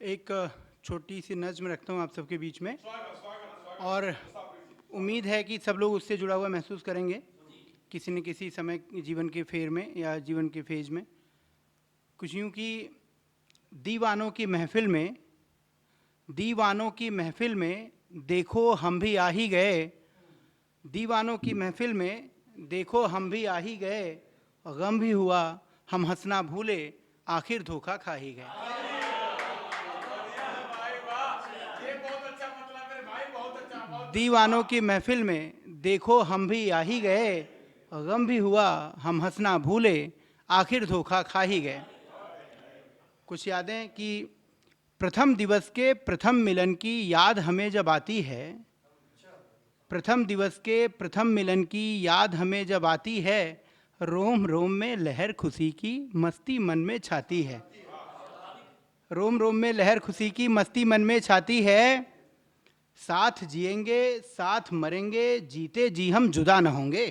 एक छोटी सी नज़्म रखता हूँ आप सबके बीच में, और उम्मीद है कि सब लोग उससे जुड़ा हुआ महसूस करेंगे किसी न किसी समय जीवन के फेर में या जीवन के फेज में। कुछ यूँ कि दीवानों की महफिल में, दीवानों की महफिल में देखो हम भी आ ही गए, दीवानों की महफिल में देखो हम भी आ ही गए, गम भी हुआ हम हंसना भूले, आखिर धोखा खा ही गए। दीवानों की महफिल में देखो हम भी आ ही गए, गम भी हुआ हम हंसना भूले, आखिर धोखा खा ही गए। कुछ यादें कि प्रथम दिवस के प्रथम मिलन की याद हमें जब आती है, प्रथम दिवस के प्रथम मिलन की याद हमें जब आती है, रोम रोम में लहर खुशी की मस्ती मन में छाती है। रोम रोम में लहर खुशी की मस्ती मन में छाती है। साथ जिएंगे साथ मरेंगे, जीते जी हम जुदा न होंगे।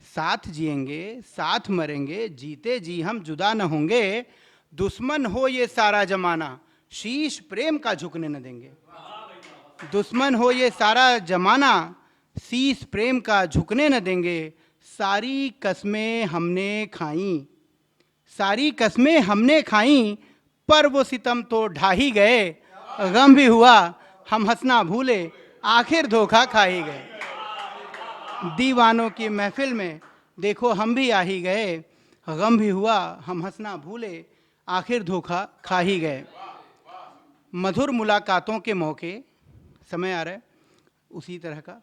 साथ जिएंगे साथ मरेंगे, जीते जी हम जुदा न होंगे। दुश्मन हो ये सारा जमाना, शीश प्रेम का झुकने न देंगे। दुश्मन हो ये सारा जमाना, शीश प्रेम का झुकने न देंगे। सारी कस्में हमने खाई, सारी कस्में हमने खाई, पर वो सितम तो ढा ही गए। गम भी हुआ हम हंसना भूले, आखिर धोखा खा ही गए। दीवानों की महफिल में देखो हम भी आ ही गए, गम भी हुआ हम हंसना भूले, आखिर धोखा खा ही गए। मधुर मुलाकातों के मौके, समय आ रहा है उसी तरह का,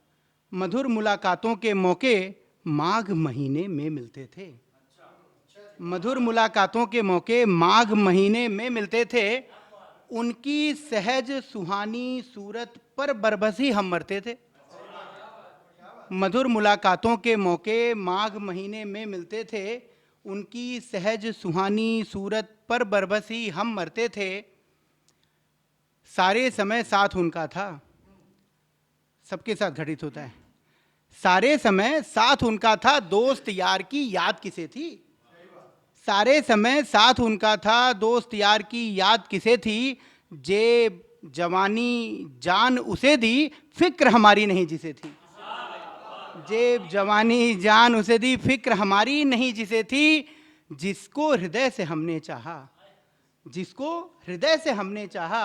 मधुर मुलाकातों के मौके माघ महीने में मिलते थे। मधुर मुलाकातों के मौके माघ महीने में मिलते थे। उनकी सहज सुहानी सूरत पर बरबस ही हम मरते थे। मधुर मुलाकातों के मौके माघ महीने में मिलते थे। उनकी सहज सुहानी सूरत पर बरबस ही हम मरते थे। सारे समय साथ उनका था, सबके साथ घटित होता है। सारे समय साथ उनका था, दोस्त यार की याद किसे थी। सारे समय साथ उनका था, दोस्त यार की याद किसे थी। जे जवानी जान उसे दी, फिक्र हमारी नहीं जिसे थी। जे जवानी जान उसे दी, फिक्र हमारी नहीं जिसे थी। जिसको हृदय से हमने चाहा, जिसको हृदय से हमने चाहा,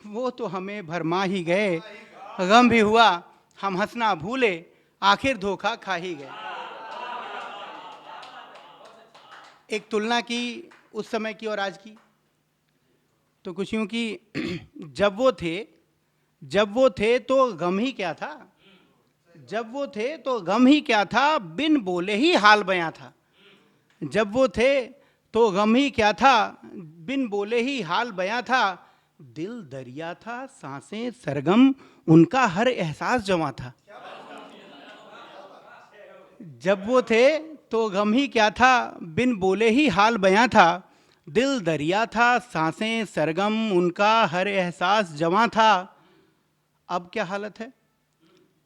वो तो हमें भरमा ही गए। गम भी हुआ हम हंसना भूले, आखिर धोखा खा ही गए। एक तुलना की उस समय की और आज की, तो कुछ यूँ कि जब वो थे तो गम ही क्या था। जब वो थे तो गम ही क्या था, बिन बोले ही हाल बयां था। जब वो थे तो गम ही क्या था, बिन बोले ही हाल बयां था। दिल दरिया था सांसें सरगम, उनका हर एहसास जवां था। जब वो थे तो गम ही क्या था, बिन बोले ही हाल बयां था। दिल दरिया था सांसें सरगम, उनका हर एहसास जवां था। अब क्या हालत है,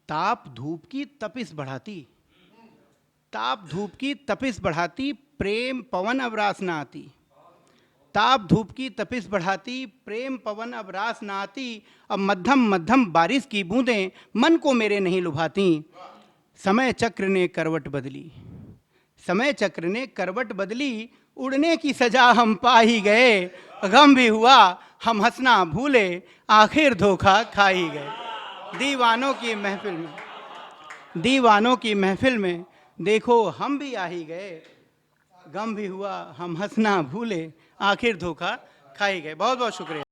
ताप धूप की तपिश बढ़ाती, ताप धूप की तपिश बढ़ाती, प्रेम पवन अब रास न आती। ताप धूप की तपिश बढ़ाती, प्रेम पवन अब रास न आती। अब मध्यम मध्यम बारिश की बूंदें मन को मेरे नहीं लुभाती। समय चक्र ने करवट बदली, समय चक्र ने करवट बदली, उड़ने की सजा हम पा ही गए। गम भी हुआ हम हंसना भूले, आखिर धोखा खा ही गए। दीवानों की महफिल में, दीवानों की महफिल में देखो हम भी आ ही गए, गम भी हुआ हम हंसना भूले, आखिर धोखा खा ही गए। बहुत बहुत शुक्रिया।